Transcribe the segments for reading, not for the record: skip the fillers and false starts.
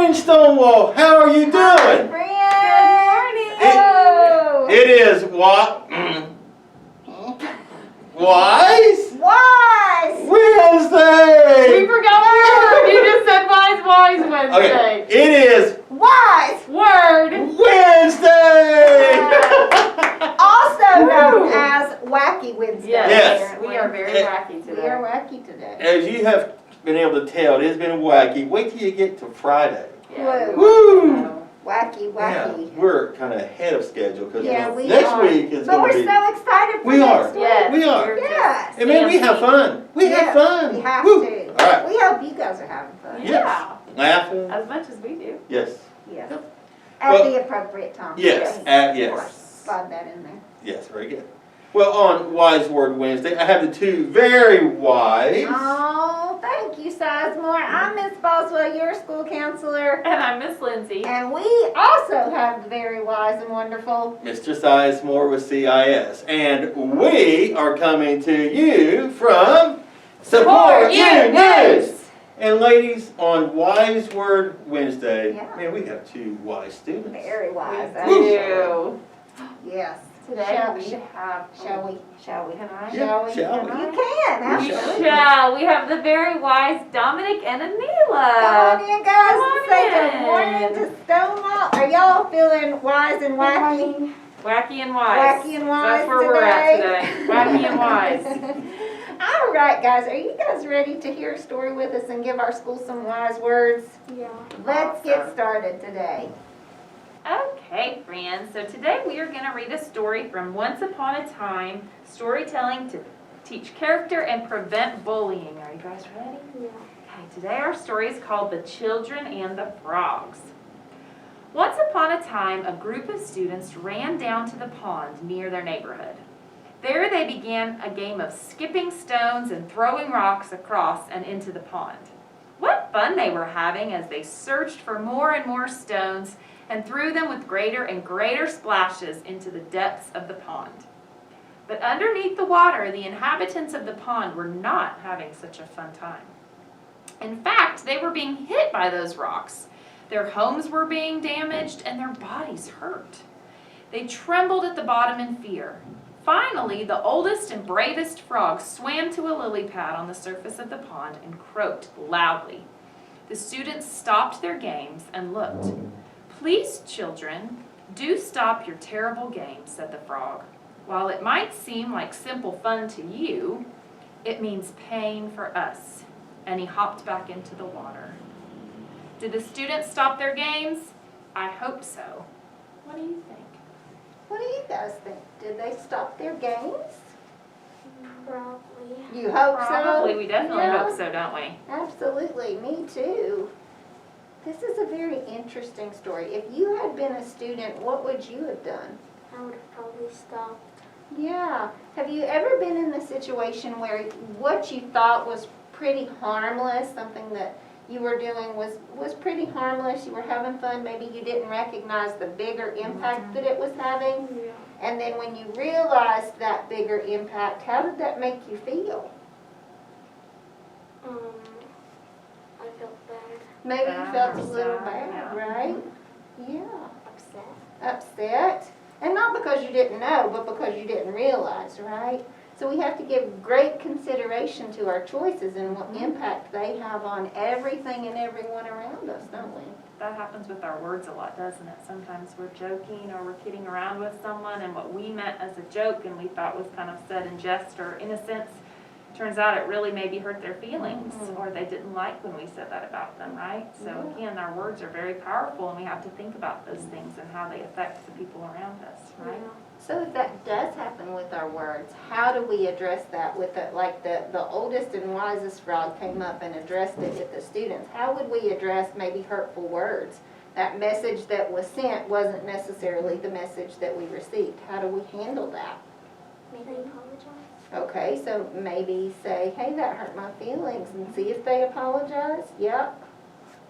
morning, Stonewall. How are you doing? Friend. Good morning. It is what? Wise? Wise. Wednesday. We forgot a word. You just said wise Wednesday. Okay, it is Wise. Word. Wednesday. Also known as Wacky Wednesday. Yes. We are very wacky We are today. wacky today. As you have been able to tell, it has been wacky. Wait till you get to Friday. Yeah. Woo! Wacky, Yeah, wacky. we're kind of ahead of schedule because Yeah, we next are. week is But going we're to be. so excited for We next are. week. Yes. We are. We're just Yes. And man, we have fun. We have Yes, fun. We have Woo. to. All right. We hope you guys are having fun. Yes. Laughing. As much as we do. Yes. Yes. Yep. At Well, the appropriate time. Yes. Yes. Slide that in there. Yes. Very good. Well, on Wise Word Wednesday, I have the two very wise. Oh, thank you, Sizemore. I'm Miss Boswell, your school counselor. And I'm Miss Lindsay. And we also have the very wise and wonderful. Mr. Sizemore with CIS. And we are coming to you from Support You News. And ladies, on Wise Word Wednesday, Yeah. man, we have two wise students. Very wise. We do. Yes. Today Shall- we have. Shall we? Shall we? Can I? Yeah, Shall we? shall we? You can. We Absolutely. shall. We have the very wise Dominic and Come Anila. on in, guys, Come and on say in. good morning to Stonewall. Are y'all feeling wise and wacky? Wacky and wise. Wacky and wise That's where we're at today. Wacky and wise. All right, guys. Are you guys ready to hear a story with us and give our school some wise words? Yeah. Let's get Awesome. started today. Okay, friends. So today we are going to read a story from Once Upon a Time, storytelling to teach character and prevent bullying. Are you guys ready? Yeah. Okay, today our story is called The Children and the Frogs. Once upon a time, a group of students ran down to the pond near their neighborhood. There they began a game of skipping stones and throwing rocks across and into the pond. What fun they were having as they searched for more and more stones and threw them with greater and greater splashes into the depths of the pond. But underneath the water, the inhabitants of the pond were not having such a fun time. In fact, they were being hit by those rocks. Their homes were being damaged and their bodies hurt. They trembled at the bottom in fear. Finally, the oldest and bravest frog swam to a lily pad on the surface of the pond and croaked loudly. The students stopped their games and looked. "Please, children, do stop your terrible games," said the frog. "While it might seem like simple fun to you, it means pain for us." And he hopped back into the water. Did the students stop their games? I hope so. What do you think? What do you guys think? Did they stop their games? Probably. You hope Probably. so? We definitely Yeah. hope so, don't we? Absolutely, me too. This is a very interesting story. If you had been a student, what would you have done? I would have probably stopped. Yeah. Have you ever been in the situation where what you thought was pretty harmless, something that you were doing was pretty harmless, you were having fun, maybe you didn't recognize the bigger impact that it was having? Yeah. And then when you realized that bigger impact, how did that make you feel? I felt bad. Maybe you Bad felt or a little sad, bad, yeah. right? Yeah. Upset. Upset. And not because you didn't know, but because you didn't realize, right? So we have to give great consideration to our choices and what impact they have on everything and everyone around us, don't we? That happens with our words a lot, doesn't it? Sometimes we're joking or we're kidding around with someone, and what we meant as a joke and we thought was kind of said in jest or innocence, turns out it really maybe hurt their feelings, or they didn't like when we said that about them, right? So again, our words are very powerful, and we have to think about those things and how they affect the people around us, right? So if that does happen with our words, how do we address that with the oldest and wisest frog came up and addressed it with the students? How would we address maybe hurtful words? That message that was sent wasn't necessarily the message that we received. How do we handle that? Maybe apologize. Okay, so maybe say, hey, that hurt my feelings, and see if they apologize. Yep.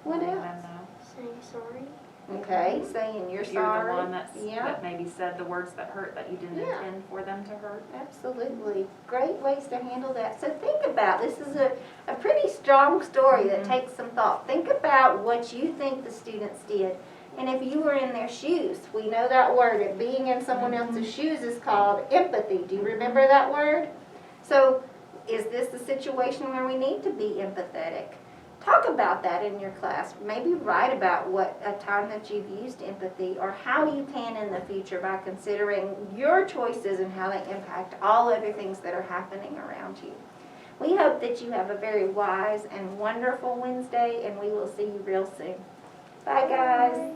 What Letting else? them know. Saying sorry. Okay, saying you're You're sorry. the one that Yeah. maybe said the words that hurt that you didn't Yeah. intend for them to hurt. Absolutely. Great ways to handle that. So think about, this is a pretty strong story that takes some thought. Think about what you think the students did. And if you were in their shoes, we know that word, it being in someone else's shoes is called empathy. Do you remember that word? So is this a situation where we need to be empathetic? Talk about that in your class. Maybe write about what a time that you've used empathy or how you can in the future by considering your choices and how they impact all other things that are happening around you. We hope that you have a very wise and wonderful Wednesday, and we will see you real soon. Bye, guys.